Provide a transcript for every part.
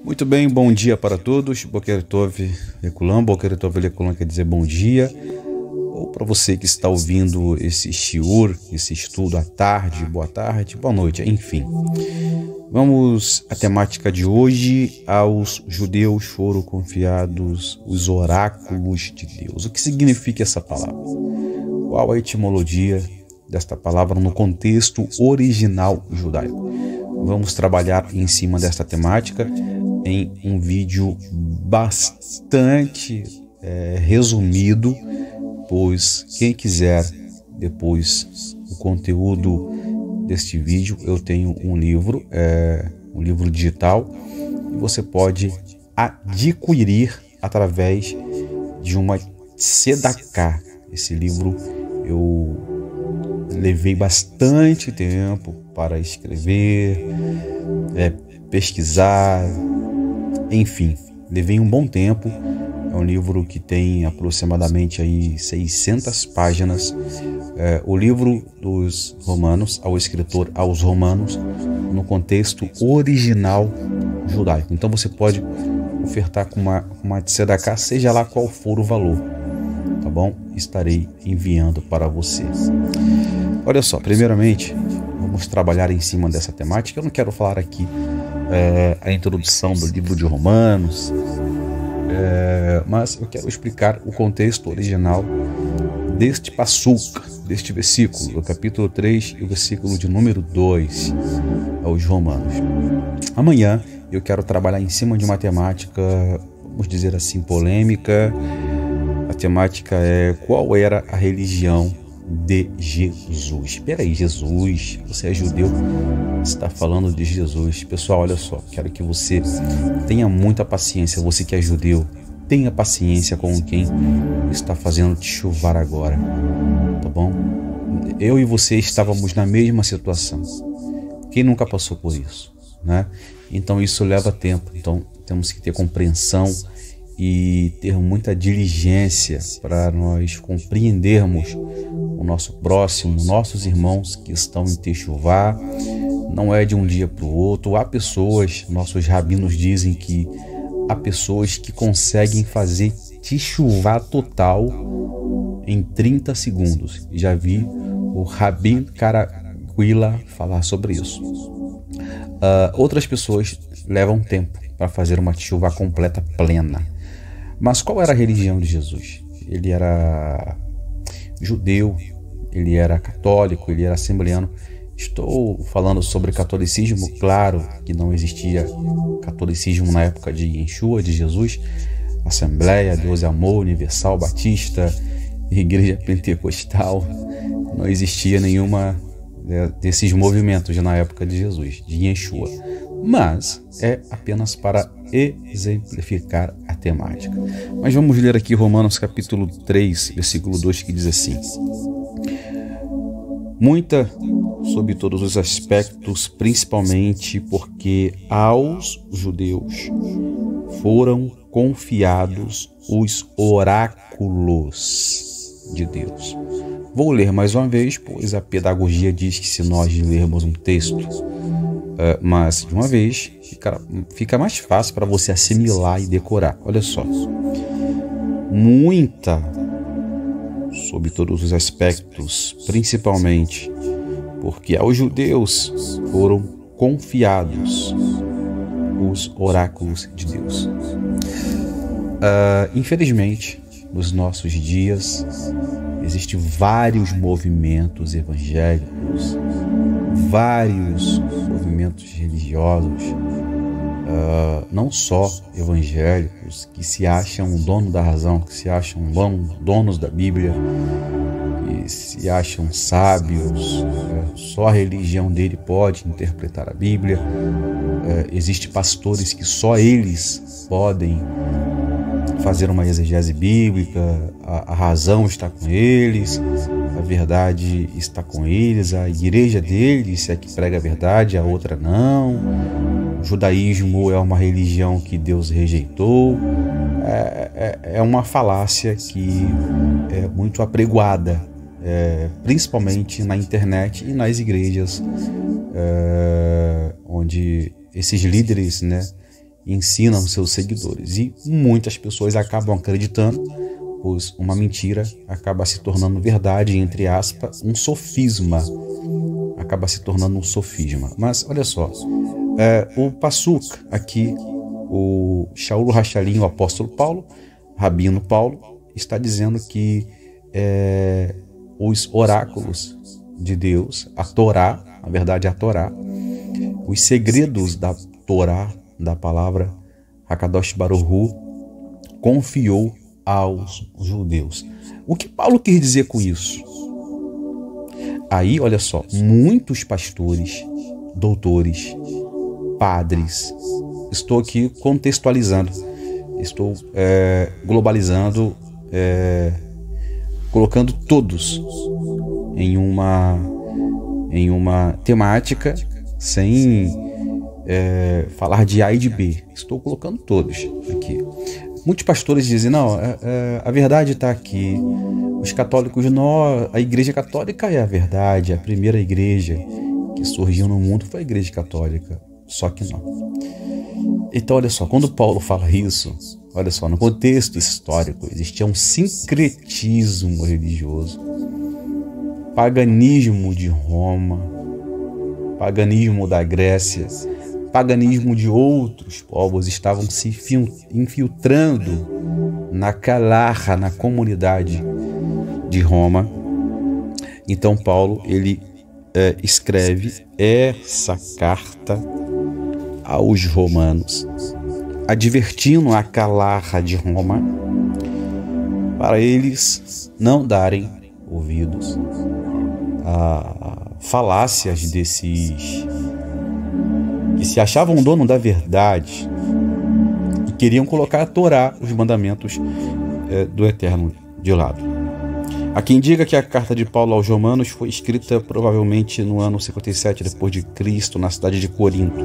Muito bem, bom dia para todos. Boker Tov Lekulam. Boker Tov Lekulam quer dizer bom dia. Ou para você que está ouvindo esse shiur, esse estudo à tarde, boa tarde, boa noite, enfim. Vamos à temática de hoje. Aos judeus foram confiados os oráculos de Deus. O que significa essa palavra? Qual a etimologia desta palavra no contexto original judaico? Vamos trabalhar em cima desta temática em um vídeo bastante resumido, pois quem quiser depois o conteúdo deste vídeo, eu tenho um livro digital, e você pode adquirir através de uma Tzedaká. Esse livro eu levei bastante tempo para escrever, pesquisar, enfim, levei um bom tempo. É um livro que tem aproximadamente aí 600 páginas. O livro dos Romanos, ao escritor aos Romanos, no contexto original judaico. Então você pode ofertar com uma Tzedaká, seja lá qual for o valor, tá bom? Estarei enviando para você. Olha só, primeiramente, vamos trabalhar em cima dessa temática. Eu não quero falar aqui a introdução do livro de Romanos, mas eu quero explicar o contexto original deste passuk, deste versículo, do capítulo 3 e o versículo de número 2 aos Romanos. Amanhã eu quero trabalhar em cima de uma temática, vamos dizer assim, polêmica. A temática é: qual era a religião de Jesus? Espera aí, Jesus, você é judeu, está falando de Jesus. Pessoal, olha só, quero que você tenha muita paciência. Você que é judeu, tenha paciência com quem está fazendo te chuvar agora, tá bom? Eu e você estávamos na mesma situação. Quem nunca passou por isso, né? Então isso leva tempo. Então temos que ter compreensão e ter muita diligência para nós compreendermos o nosso próximo, nossos irmãos que estão em Techuvá. Não é de um dia para o outro. Há pessoas, nossos rabinos dizem que há pessoas que conseguem fazer Techuvá total em 30 segundos. Já vi o Rabin Karaguila falar sobre isso. Outras pessoas levam tempo para fazer uma Techuvá completa, plena. Mas qual era a religião de Jesus? Ele era judeu, ele era católico, ele era assembleano. Estou falando sobre catolicismo, claro que não existia catolicismo na época de Yeshua, de Jesus. Assembleia, Deus é Amor, Universal, Batista, Igreja Pentecostal. Não existia nenhuma desses movimentos na época de Jesus, de Yeshua. Mas é apenas para exemplificar a temática. Mas vamos ler aqui Romanos capítulo 3, versículo 2, que diz assim: muita sob todos os aspectos, principalmente porque aos judeus foram confiados os oráculos de Deus. Vou ler mais uma vez, pois a pedagogia diz que se nós lermos um texto mas de uma vez, fica mais fácil para você assimilar e decorar. Olha só. Muita, sob todos os aspectos, principalmente porque aos judeus foram confiados os oráculos de Deus. Infelizmente, nos nossos dias, existem vários movimentos evangélicos, vários movimentos religiosos, não só evangélicos, que se acham o dono da razão, que se acham donos da Bíblia, que se acham sábios, só a religião dele pode interpretar a Bíblia. Existem pastores que só eles podem fazer uma exegese bíblica, a razão está com eles, a verdade está com eles, a igreja deles é que prega a verdade, a outra não. O judaísmo é uma religião que Deus rejeitou. É uma falácia que é muito apregoada, principalmente na internet e nas igrejas, onde esses líderes, ensina aos seus seguidores. E muitas pessoas acabam acreditando, pois uma mentira acaba se tornando verdade, entre aspas, um sofisma. Acaba se tornando um sofisma. Mas olha só, o Pasuk aqui, o Shaul Rachalim, o apóstolo Paulo, Rabino Paulo, está dizendo que os oráculos de Deus, a Torá, na verdade a Torá, os segredos da Torá, da palavra Hakadosh Baruch Hu, confiou aos judeus. O que Paulo quis dizer com isso? Aí, olha só, muitos pastores, doutores, padres, estou aqui contextualizando, estou globalizando, colocando todos em uma temática sem falar de A e de B. Estou colocando todos aqui. Muitos pastores dizem, não, a verdade está aqui. Os católicos, a Igreja Católica é a verdade. A primeira igreja que surgiu no mundo foi a Igreja Católica. Só que não. Então, olha só, quando Paulo fala isso, olha só, no contexto histórico, existia um sincretismo religioso, paganismo de Roma, paganismo da Grécia, paganismo de outros povos estavam se infiltrando na Calarra, na comunidade de Roma. Então Paulo, ele escreve essa carta aos romanos, advertindo a Calarra de Roma para eles não darem ouvidos a falácias desses que se achavam dono da verdade e queriam colocar a Torá, os mandamentos do Eterno, de lado. Há quem diga que a carta de Paulo aos Romanos foi escrita provavelmente no ano 57 depois de Cristo, na cidade de Corinto,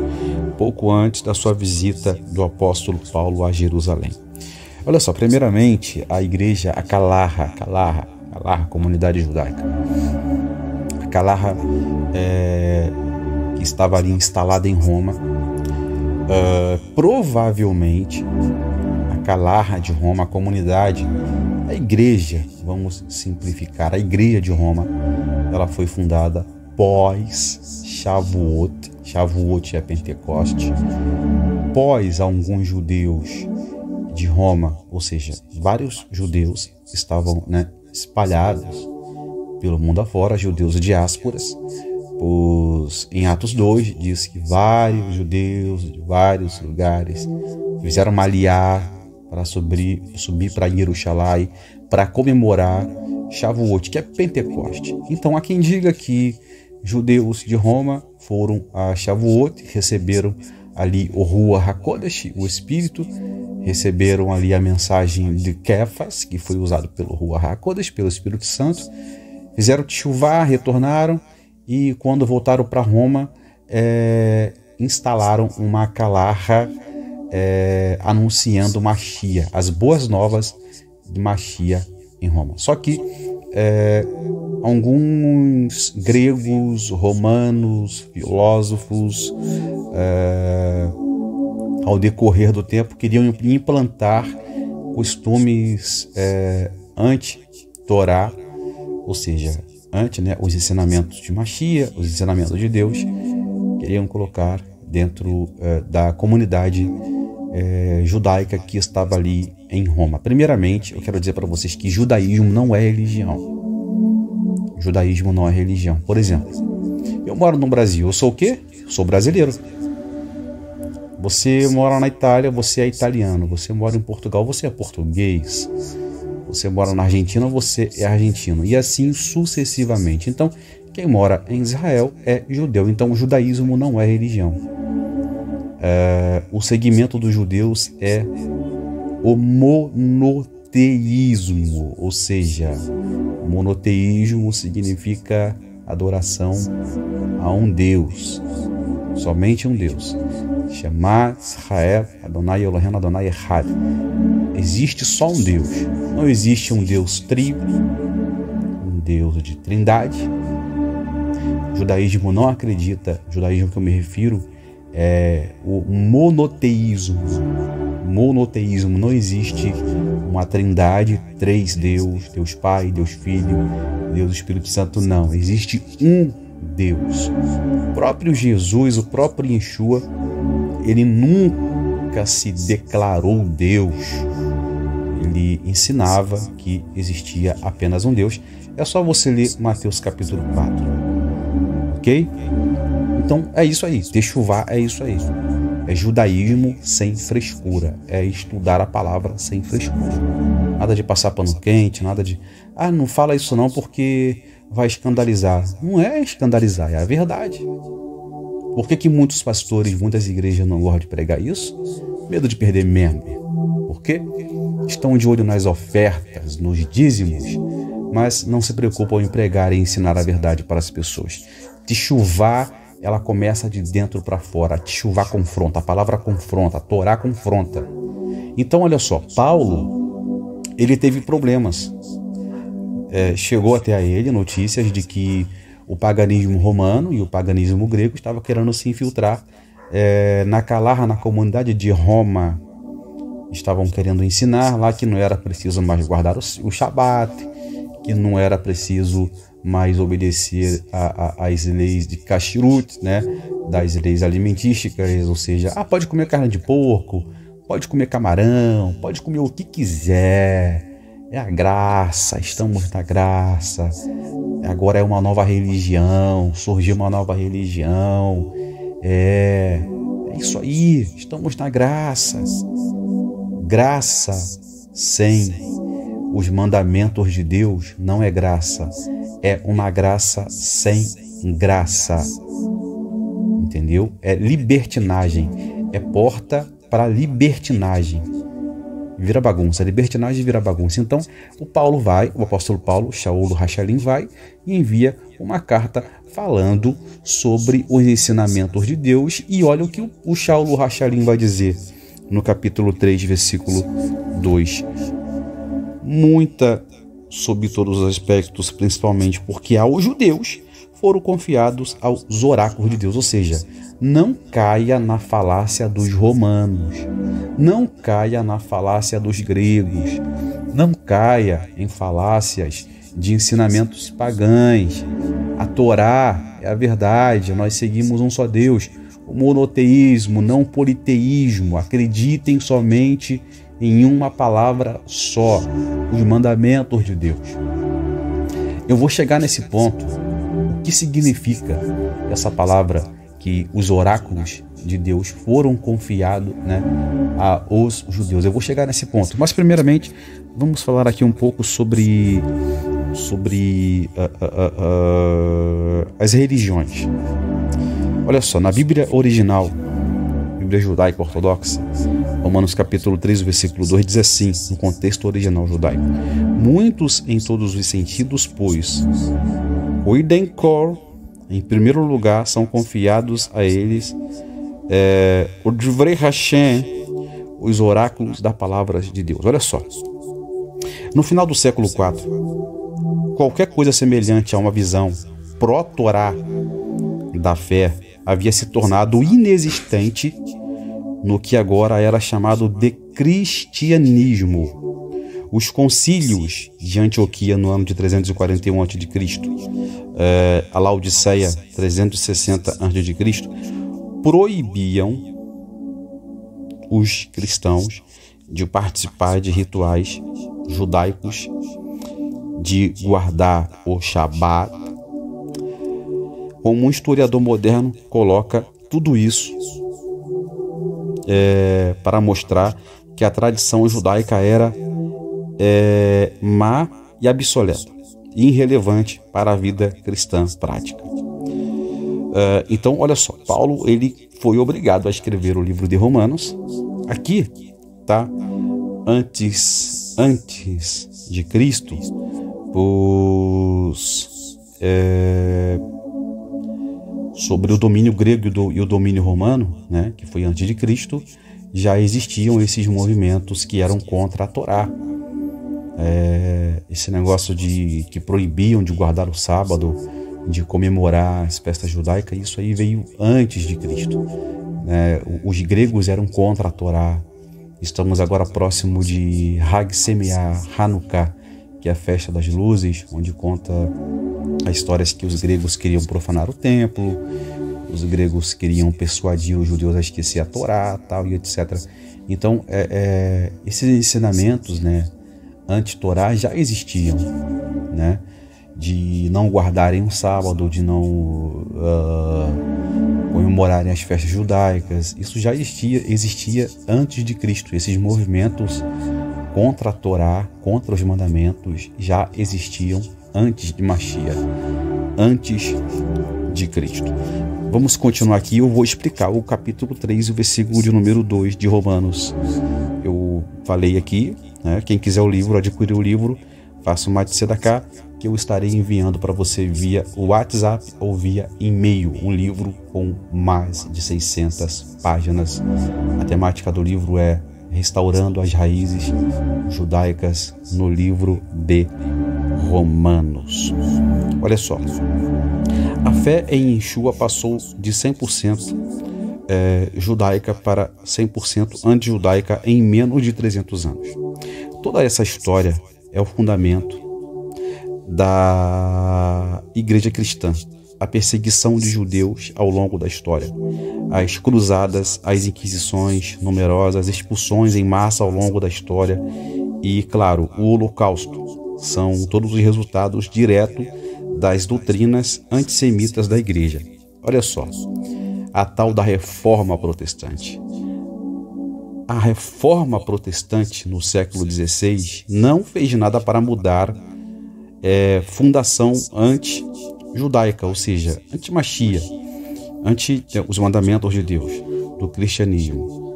pouco antes da sua visita do apóstolo Paulo a Jerusalém. Olha só, primeiramente, a igreja, a Calarra, comunidade judaica. A Calarra que estava ali instalada em Roma, provavelmente a Calarra de Roma, a comunidade, a igreja, vamos simplificar, a igreja de Roma, ela foi fundada pós Shavuot. Shavuot é Pentecoste. Pós alguns judeus de Roma, ou seja, vários judeus estavam espalhados pelo mundo afora, judeus diásporas. Em Atos 2 diz que vários judeus de vários lugares fizeram uma aliá para subir para Jerusalém para comemorar Shavuot, que é Pentecoste. Então há quem diga que judeus de Roma foram a Shavuot, receberam ali o Ruach HaKodesh, o Espírito, receberam ali a mensagem de Kefas, que foi usado pelo Ruach HaKodesh, pelo Espírito Santo, fizeram teshuvá, retornaram e quando voltaram para Roma, instalaram uma Calarra anunciando Mashiach, as boas novas de Mashiach em Roma. Só que alguns gregos, romanos, filósofos, ao decorrer do tempo, queriam implantar costumes anti-Torá, ou seja, os ensinamentos de Mashiach, os ensinamentos de Deus, queriam colocar dentro da comunidade judaica que estava ali em Roma. Primeiramente, eu quero dizer para vocês que judaísmo não é religião. Judaísmo não é religião. Por exemplo, eu moro no Brasil, eu sou o quê? Eu sou brasileiro. Você mora na Itália, você é italiano. Você mora em Portugal, você é português. Você mora na Argentina, você é argentino. E assim sucessivamente. Então, quem mora em Israel é judeu. Então, o judaísmo não é religião. O segmento dos judeus é o monoteísmo. Ou seja, monoteísmo significa adoração a um Deus. Somente um Deus. Shema Israel Adonai Elohim Adonai Echad. Existe só um Deus. Não existe um Deus triplo, um Deus de trindade. O judaísmo não acredita, o judaísmo que eu me refiro o monoteísmo. Monoteísmo, não existe uma trindade, 3 Deus, Deus Pai, Deus Filho, Deus Espírito Santo, não. Existe um Deus. O próprio Jesus, o próprio Yeshua, ele nunca se declarou Deus. Ele ensinava que existia apenas um Deus. É só você ler Mateus capítulo 4. Ok? Então é isso aí. Techuvá é isso aí. É judaísmo sem frescura. É estudar a palavra sem frescura. Nada de passar pano quente, nada de... não fala isso não porque vai escandalizar. Não é escandalizar, é a verdade. Por que muitos pastores, muitas igrejas não gostam de pregar isso? Medo de perder membro. Por quê? Estão de olho nas ofertas, nos dízimos, mas não se preocupam em pregar e ensinar a verdade para as pessoas. Techuvá, ela começa de dentro para fora. Techuvá confronta, a palavra confronta, a Torá confronta. Então, olha só, Paulo, ele teve problemas. Chegou até a ele notícias de que o paganismo romano e o paganismo grego estavam querendo se infiltrar na comunidade de Roma. Estavam querendo ensinar lá que não era preciso mais guardar o Shabat, que não era preciso mais obedecer às leis de Kashrut, né? Das leis alimentísticas, ou seja, pode comer carne de porco, pode comer camarão, pode comer o que quiser. É a graça, estamos na graça. Agora é uma nova religião, surgiu uma nova religião. É isso aí, estamos na graça. Graça sem os mandamentos de Deus não é graça. É uma graça sem graça. Entendeu? É libertinagem. É porta para libertinagem. Vira bagunça. Libertinagem vira bagunça. Então, o apóstolo Paulo, Shaul Hashalim, vai e envia uma carta falando sobre os ensinamentos de Deus. E olha o que o Shaul Hashalim vai dizer no capítulo 3, versículo 2. Muita sob todos os aspectos, principalmente porque aos judeus foram confiados aos oráculos de Deus. Ou seja, não caia na falácia dos romanos, não caia na falácia dos gregos, não caia em falácias de ensinamentos pagãos. A Torá é a verdade, nós seguimos um só Deus. O monoteísmo, não politeísmo. Acreditem somente em uma palavra só, os mandamentos de Deus. Eu vou chegar nesse ponto. O que significa essa palavra que os oráculos de Deus foram confiados, né, aos judeus? Eu vou chegar nesse ponto. Mas primeiramente, vamos falar aqui um pouco sobre as religiões. Olha só, na Bíblia original, Bíblia judaica ortodoxa, Romanos capítulo 3, versículo 2, diz assim, no contexto original judaico: muitos em todos os sentidos, pois, Oidenkor, em primeiro lugar, são confiados a eles o Divrei Hashem, os oráculos da palavra de Deus. Olha só, no final do século IV, qualquer coisa semelhante a uma visão pró-Torá da fé havia se tornado inexistente no que agora era chamado de cristianismo. Os concílios de Antioquia no ano de 341 a.C., a Laodiceia 360 a.C., proibiam os cristãos de participar de rituais judaicos, de guardar o Shabat. Como um historiador moderno coloca tudo isso para mostrar que a tradição judaica era má e obsoleta, irrelevante para a vida cristã prática. Então, olha só, Paulo ele foi obrigado a escrever o livro de Romanos. Aqui, tá? Antes de Cristo, sobre o domínio grego e o domínio romano, né, que foi antes de Cristo, já existiam esses movimentos que eram contra a Torá. Esse negócio que proibiam de guardar o sábado, de comemorar as festas judaicas, isso aí veio antes de Cristo. Os gregos eram contra a Torá. Estamos agora próximo de Hag Semeah Hanukkah, que é a festa das luzes, onde conta as histórias que os gregos queriam profanar o templo, os gregos queriam persuadir os judeus a esquecer a Torá, tal, e etc. Então, esses ensinamentos, anti-Torá já existiam, de não guardarem o sábado, de não comemorarem as festas judaicas. Isso já existia antes de Cristo. Esses movimentos contra a Torá, contra os mandamentos, já existiam antes de Mashiach, antes de Cristo. Vamos continuar aqui, eu vou explicar o capítulo 3, o versículo de número 2 de Romanos. Eu falei aqui, quem quiser o livro, adquirir o livro, faça uma tzedakah, que eu estarei enviando para você via WhatsApp ou via e-mail, um livro com mais de 600 páginas. A temática do livro é Restaurando as Raízes Judaicas no livro de Romanos. Olha só, a fé em Yeshua passou de 100% judaica para 100% anti-judaica em menos de 300 anos. Toda essa história é o fundamento da igreja cristã, a perseguição de judeus ao longo da história, as cruzadas, as inquisições numerosas, expulsões em massa ao longo da história e, claro, o holocausto. São todos os resultados diretos das doutrinas antissemitas da igreja. Olha só, a tal da reforma protestante. A reforma protestante no século XVI não fez nada para mudar fundação anti-judaica, ou seja, anti-Mashiach, anti os mandamentos de Deus, do cristianismo.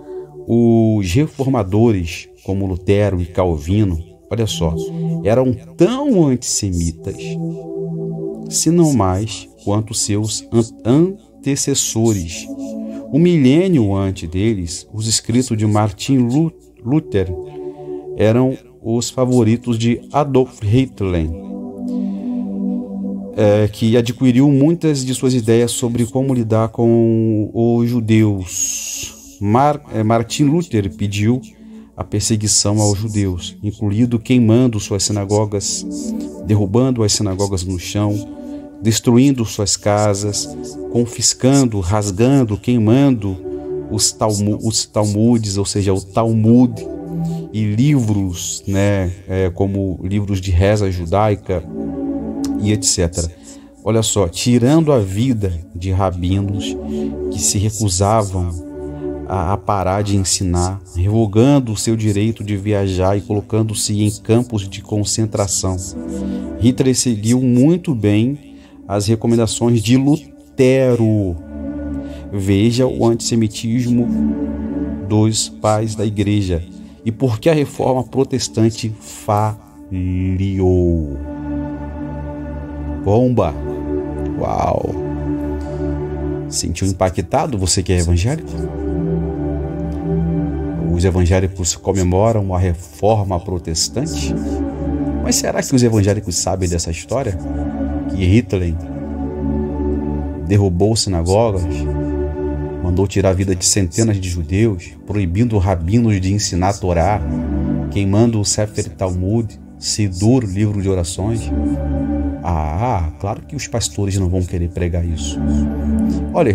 Os reformadores, como Lutero e Calvino, olha só, eram tão antissemitas, se não mais, quanto seus antecessores. Um milênio antes deles, os escritos de Martin Luther eram os favoritos de Adolf Hitler, que adquiriu muitas de suas ideias sobre como lidar com os judeus. Martin Luther pediu a perseguição aos judeus, incluindo queimando suas sinagogas, derrubando as sinagogas no chão, destruindo suas casas, confiscando, rasgando, queimando os Talmudes, ou seja, o Talmud, e livros, como livros de reza judaica e etc. Olha só, tirando a vida de rabinos que se recusavam a parar de ensinar, revogando o seu direito de viajar e colocando-se em campos de concentração. Hitler seguiu muito bem as recomendações de Lutero. Veja o antissemitismo dos pais da igreja e por que a reforma protestante falhou. Bomba! Uau! Sentiu impactado, você que é evangélico? Os evangélicos comemoram a reforma protestante? Mas será que os evangélicos sabem dessa história? Que Hitler derrubou sinagogas, mandou tirar a vida de centenas de judeus, proibindo rabinos de ensinar a Torá, queimando o Sefer Talmud, Sidur, livro de orações. Claro que os pastores não vão querer pregar isso. Olha,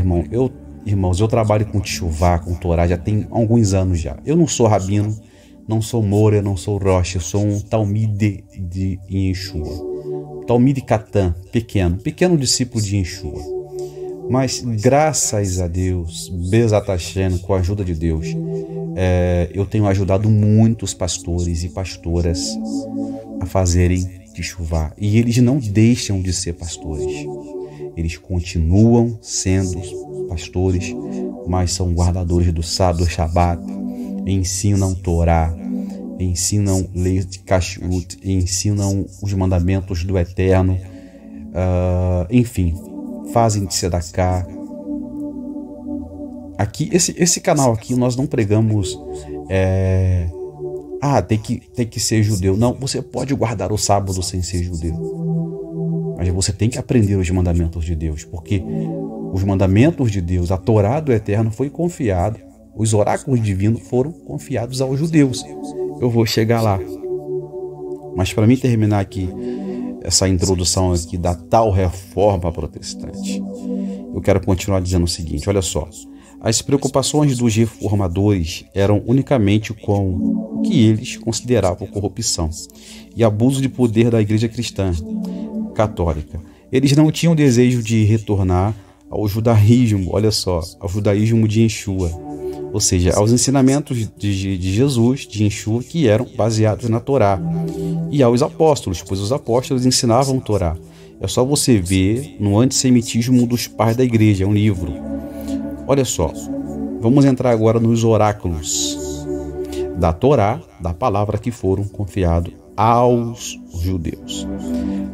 irmãos, eu trabalho com Teshuvá, com Torá, já tem alguns anos já. Eu não sou rabino, não sou Moura, não sou Rocha, eu sou um Talmide de Yeshua. Talmide Katan, pequeno discípulo de Yeshua. Mas graças a Deus, Bezat Hashem, com a ajuda de Deus, eu tenho ajudado muitos pastores e pastoras a fazerem Teshuvá. E eles não deixam de ser pastores. Eles continuam sendo pastores, mas são guardadores do sábado, do Shabat, ensinam Torá, ensinam leis de Kashrut, ensinam os mandamentos do Eterno, enfim, fazem tzedakah. Aqui, esse canal aqui, nós não pregamos tem que ser judeu. Não, você pode guardar o sábado sem ser judeu, mas você tem que aprender os mandamentos de Deus, porque Os mandamentos de Deus, a Torá do Eterno foi confiado, os oráculos divinos foram confiados aos judeus. Eu vou chegar lá. Mas para mim terminar aqui essa introdução aqui da tal reforma protestante, eu quero continuar dizendo o seguinte, olha só. As preocupações dos reformadores eram unicamente com o que eles consideravam corrupção e abuso de poder da Igreja Cristã Católica. Eles não tinham desejo de retornar ao judaísmo, olha só, ao judaísmo de Yeshua, ou seja, aos ensinamentos de Jesus, de Yeshua, que eram baseados na Torá, e aos apóstolos, pois os apóstolos ensinavam a Torá. É só você ver no Antissemitismo dos Pais da Igreja, é um livro. Olha só, vamos entrar agora nos oráculos da Torá, da palavra que foram confiados aos judeus.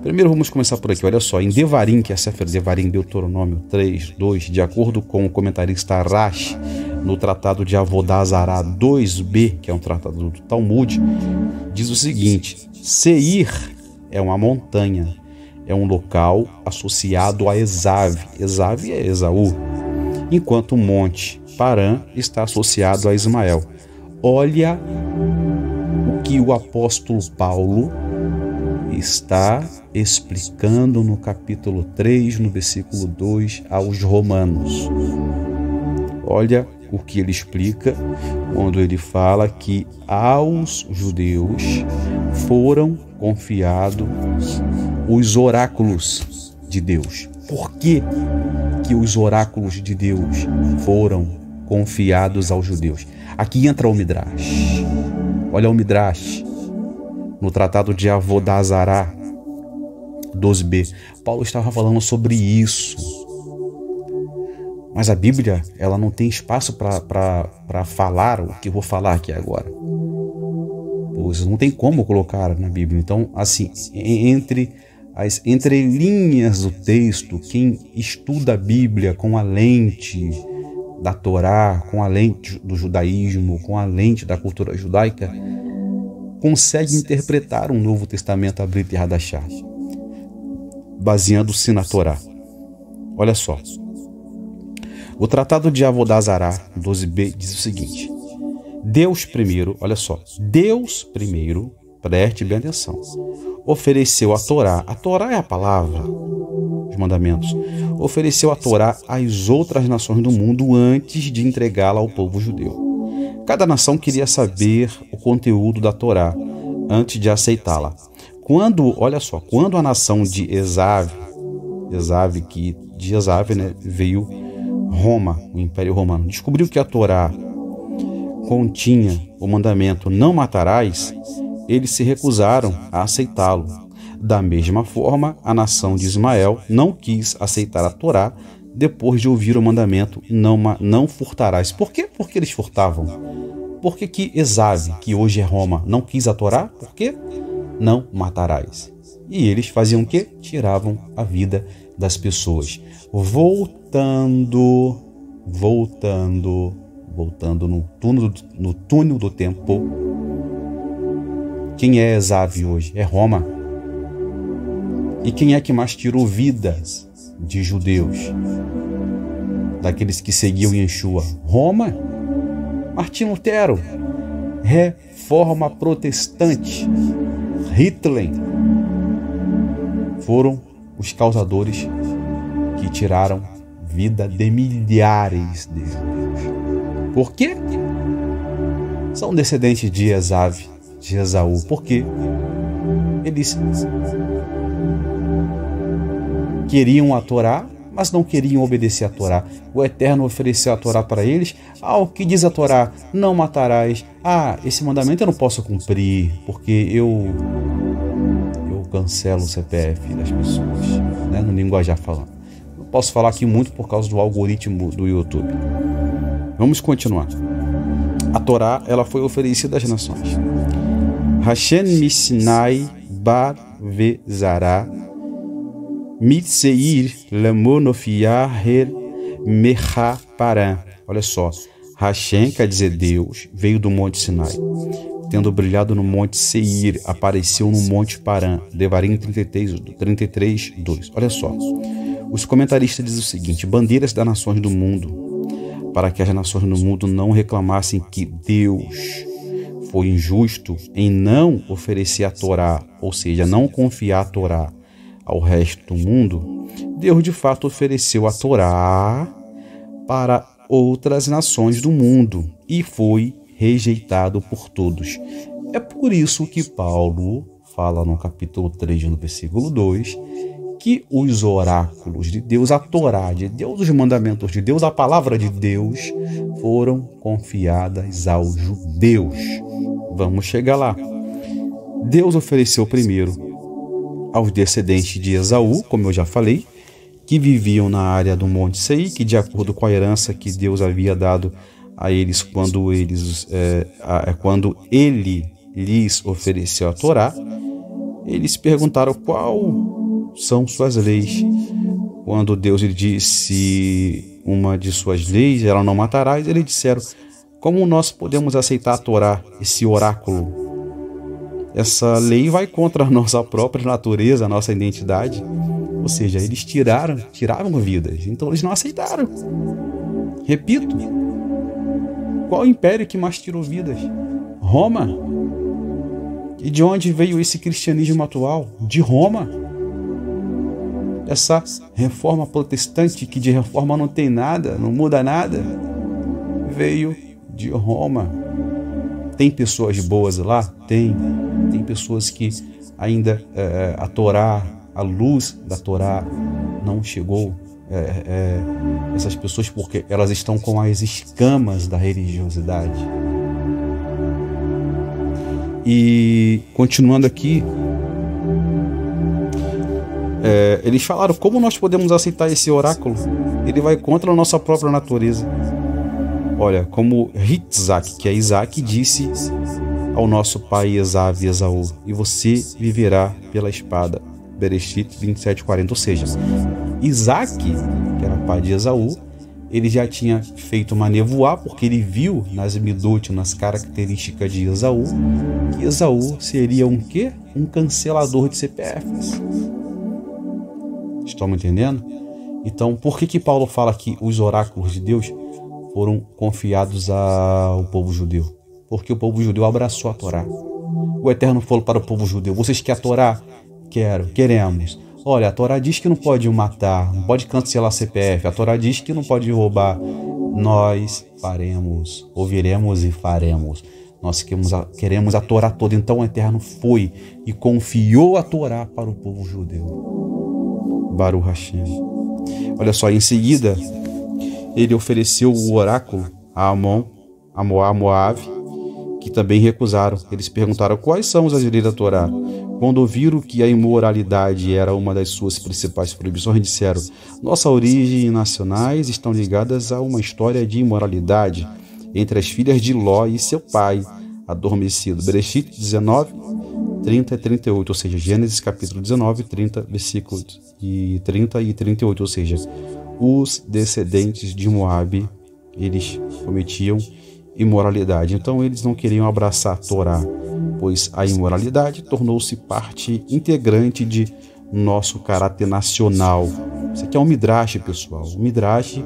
Primeiro vamos começar por aqui, olha só, em Devarim, que é a Sefer Devarim, Deuteronômio 3:2, de acordo com o comentarista Rashi, no Tratado de Avodá Zará 2b, que é um tratado do Talmud, diz o seguinte: Seir é uma montanha, é um local associado a Esav. Esav é Esaú, enquanto o monte Parã está associado a Ismael. Olha o que o apóstolo Paulo está explicando no capítulo 3, no versículo 2, aos Romanos. Olha o que ele explica quando ele fala que aos judeus foram confiados os oráculos de Deus. Por que os oráculos de Deus foram confiados aos judeus? Aqui entra o Midrash. Olha o Midrash no Tratado de Avodá Zará 12b. Paulo estava falando sobre isso. Mas a Bíblia, ela não tem espaço para falar o que eu vou falar aqui agora. Pois não tem como colocar na Bíblia. Então, assim, entre as entrelinhas do texto, quem estuda a Bíblia com a lente da Torá, com a lente do judaísmo, com a lente da cultura judaica, consegue interpretar um Novo Testamento a Brit Hadashah, baseando-se na Torá. Olha só. O Tratado de Avodá Zará 12b diz o seguinte: Deus primeiro, olha só, Deus primeiro, preste bem atenção, ofereceu a Torá é a palavra, os mandamentos, ofereceu a Torá às outras nações do mundo antes de entregá-la ao povo judeu. Cada nação queria saber o conteúdo da Torá antes de aceitá-la. Olha só, quando a nação de Esav, que de Esav, né, veio Roma, o Império Romano, descobriu que a Torá continha o mandamento não matarás, eles se recusaram a aceitá-lo. Da mesma forma, a nação de Ismael não quis aceitar a Torá depois de ouvir o mandamento não furtarás. Por quê? Porque eles furtavam. Por que Esav, que hoje é Roma, não quis a Torá? Por quê? Não matarás. E eles faziam o quê? Tiravam a vida das pessoas. Voltando no túnel do tempo. Quem é Esav hoje? É Roma. E quem é que mais tirou vidas de judeus? Daqueles que seguiam Yeshua? Roma. Martim Lutero. Reforma protestante. Hitler. Foram os causadores que tiraram vida de milhares de judeus. Por quê? São descendentes de Esav, de Esaú. Por quê? Eles queriam a Torá, mas não queriam obedecer a Torá. O Eterno ofereceu a Torá para eles. O que diz a Torá? Não matarás. Esse mandamento eu não posso cumprir, porque eu cancelo o CPF das pessoas, né? No linguajar falando. Não posso falar aqui muito por causa do algoritmo do YouTube. Vamos continuar. A Torá, ela foi oferecida às nações. Hashem Misnai Bar Vezará Mitseir Lemonofiah Mecha Paran. Olha só, Hashem quer dizer Deus, veio do Monte Sinai. Tendo brilhado no Monte Seir, apareceu no Monte Paran. Devarim 33:2. Olha só, Os comentaristas dizem o seguinte: bandeiras das nações do mundo, para que as nações do mundo não reclamassem que Deus foi injusto em não oferecer a Torá, ou seja, não confiar a Torá ao resto do mundo. Deus de fato ofereceu a Torá para outras nações do mundo e foi rejeitado por todos. É por isso que Paulo fala no capítulo 3, no versículo 2, que os oráculos de Deus, a Torá de Deus, os mandamentos de Deus, a palavra de Deus, foram confiadas aos judeus. Vamos chegar lá. Deus ofereceu primeiro aos descendentes de Esaú, como eu já falei, que viviam na área do Monte Seir, que de acordo com a herança que Deus havia dado a eles quando ele lhes ofereceu a Torá, eles perguntaram qual são suas leis. Quando Deus lhe disse uma de suas leis, ela não matarás, eles disseram: como nós podemos aceitar a Torá, esse oráculo? Essa lei vai contra a nossa própria natureza, a nossa identidade. Ou seja, eles tiravam vidas, então eles não aceitaram. Repito, qual império que mais tirou vidas? Roma. E de onde veio esse cristianismo atual? De Roma. Essa reforma protestante, que de reforma não tem nada, não muda nada, veio de Roma. Tem pessoas boas lá? Tem pessoas que ainda a Torá, a luz da Torá não chegou. Essas pessoas, porque elas estão com as escamas da religiosidade. E continuando aqui, eles falaram: como nós podemos aceitar esse oráculo? Ele vai contra a nossa própria natureza. Olha, como Ritzak, que é Isaac, disse ao nosso pai Esaú: e você viverá pela espada. Bereshit 27:40. Ou seja, Isaac, que era pai de Esaú, ele já tinha feito uma nevoá, porque ele viu nas midot, nas características de Esaú, que Esaú seria um quê? Um cancelador de CPFs. Estão me entendendo? Então, por que Paulo fala que os oráculos de Deus foram confiados ao povo judeu? Porque o povo judeu abraçou a Torá. O Eterno falou para o povo judeu: vocês querem a Torá? Queremos. Olha, a Torá diz que não pode matar, não pode cancelar CPF. A Torá diz que não pode roubar. Nós faremos, ouviremos e faremos. Nós queremos a Torá toda. Então o Eterno foi e confiou a Torá para o povo judeu. Baruch Hashem. Olha só, em seguida, ele ofereceu o oráculo a Amon, a Moab, que também recusaram. Eles perguntaram: quais são as leis da Torá? Quando ouviram que a imoralidade era uma das suas principais proibições, disseram: nossa origem e nacionais estão ligadas a uma história de imoralidade entre as filhas de Ló e seu pai adormecido. Bereshit 19, 30 e 38, ou seja, Gênesis capítulo 19, 30, versículos 30 e 38, ou seja, os descendentes de Moabe, eles cometiam imoralidade. Então eles não queriam abraçar a Torá, pois a imoralidade tornou-se parte integrante de nosso caráter nacional. Isso aqui é um midrash, pessoal. O midrash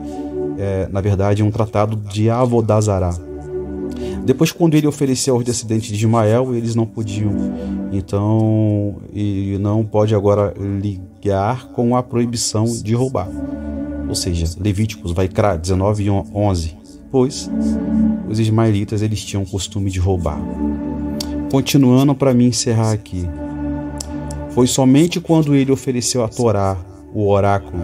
na verdade, é um tratado de Avodah Zará. Depois, quando ele ofereceu aos descendentes de Ismael, eles não podiam. Então, ele não pode agora ligar com a proibição de roubar. Ou seja, Levíticos, Vaikra 19 e 11. Pois os ismaelitas, eles tinham o costume de roubar. Continuando, para mim encerrar aqui. Foi somente quando ele ofereceu a Torá, o oráculo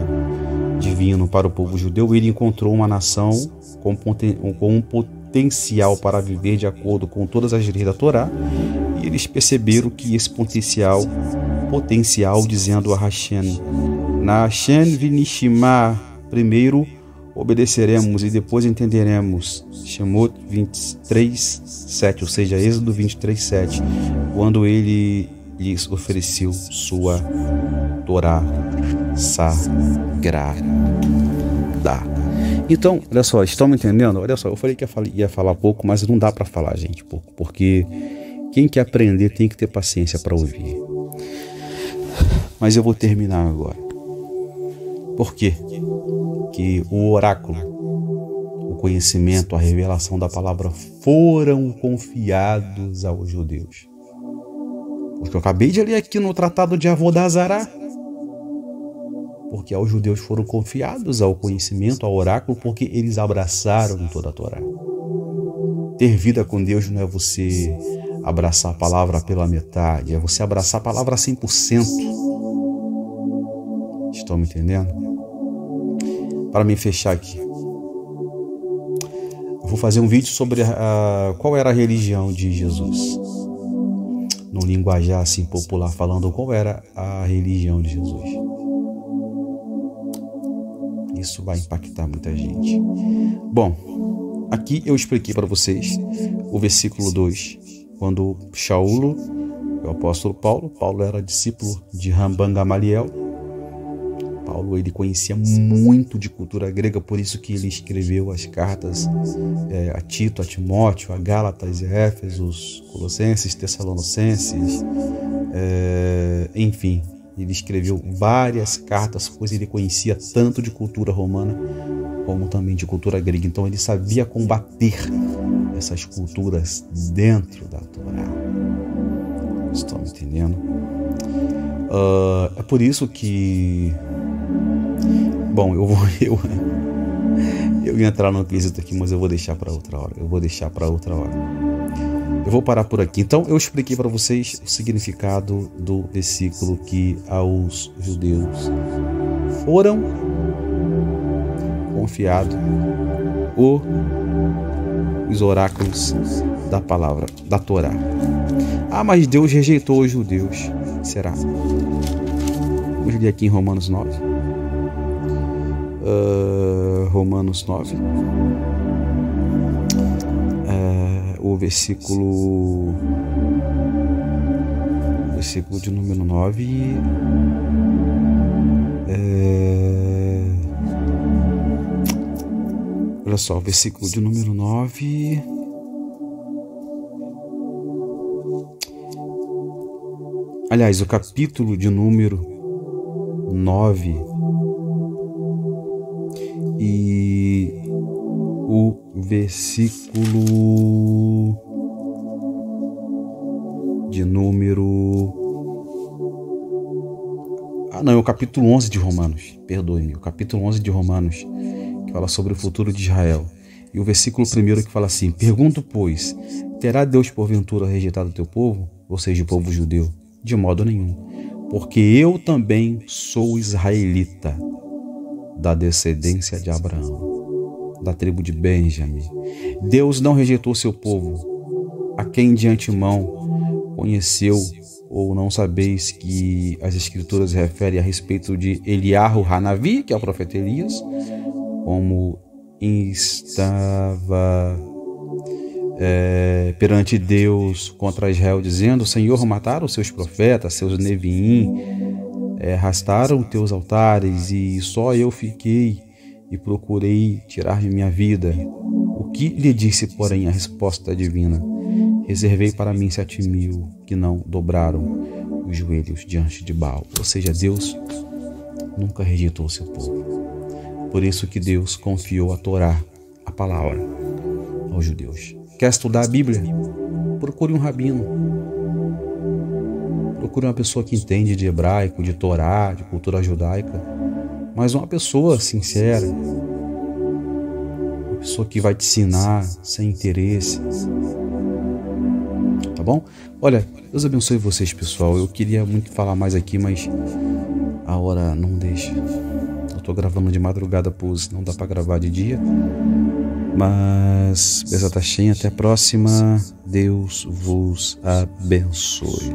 divino para o povo judeu, ele encontrou uma nação com um potencial para viver de acordo com todas as leis da Torá, e eles perceberam que esse potencial, dizendo a Hashem, na Hashem vinishima, primeiro obedeceremos e depois entenderemos. Shemot 23:7, ou seja, Êxodo 23:7, quando ele lhes ofereceu sua Torá sagrada. Então, olha só, estão me entendendo? Olha só, eu falei que ia falar pouco, mas não dá para falar, gente, pouco, porque quem quer aprender tem que ter paciência para ouvir. Mas eu vou terminar agora. Por quê? Que o oráculo, o conhecimento, a revelação da palavra foram confiados aos judeus. Porque eu acabei de ler aqui no Tratado de Avodah Zará. Porque aos judeus foram confiados ao conhecimento, ao oráculo, porque eles abraçaram toda a Torá. Ter vida com Deus não é você abraçar a palavra pela metade, é você abraçar a palavra 100%. Estão me entendendo? Para me fechar aqui, eu vou fazer um vídeo sobre qual era a religião de Jesus. No linguajar assim popular, falando qual era a religião de Jesus. Isso vai impactar muita gente. Bom, aqui eu expliquei para vocês o versículo 2, quando Shaulo, o apóstolo Paulo era discípulo de Rabban Gamaliel. Paulo, ele conhecia muito de cultura grega, por isso que ele escreveu as cartas a Tito, a Timóteo, a Gálatas, a Éfesos, Colossenses, Tessalonicenses, enfim, ele escreveu várias cartas, pois ele conhecia tanto de cultura romana como também de cultura grega. Então ele sabia combater essas culturas dentro da Torá. Estão me entendendo? É por isso que... Bom, eu ia entrar no quesito aqui, mas eu vou deixar para outra hora. Eu vou parar por aqui. Então, eu expliquei para vocês o significado do versículo que aos judeus foram confiados os oráculos da palavra, da Torá. Ah, mas Deus rejeitou os judeus. Será? Vamos ler aqui em Romanos 9. Romanos 9. O versículo de número 9. Olha só, o versículo de número 9. Aliás, o capítulo de número 9 e o versículo de número... o capítulo 11 de Romanos, perdoe-me, o capítulo 11 de Romanos, que fala sobre o futuro de Israel. E o versículo 1 que fala assim: pergunto, pois, terá Deus porventura rejeitado o teu povo, ou seja, o povo judeu? De modo nenhum, porque eu também sou israelita, da descendência de Abraão, da tribo de Benjamim. Deus não rejeitou seu povo, a quem de antemão conheceu, ou não sabeis que as escrituras referem a respeito de Eliarro Hanavi, que é o profeta Elias, como estava perante Deus contra Israel, dizendo: Senhor, mataram seus profetas, seus neviim, arrastaram teus altares, e só eu fiquei e procurei tirar de minha vida. O que lhe disse, porém, a resposta divina? Reservei para mim 7.000 que não dobraram os joelhos diante de Baal. Ou seja, Deus nunca rejeitou o seu povo. Por isso que Deus confiou a Torá, a palavra, aos judeus. Quer estudar a Bíblia? Procure um rabino. Procure uma pessoa que entende de hebraico, de Torá, de cultura judaica. Mas uma pessoa sincera. Uma pessoa que vai te ensinar sem interesse. Tá bom? Olha, Deus abençoe vocês, pessoal. Eu queria muito falar mais aqui, mas a hora não deixa. Eu tô gravando de madrugada, pois não dá para gravar de dia. Mas Bezat Hashem, até a próxima. Deus vos abençoe.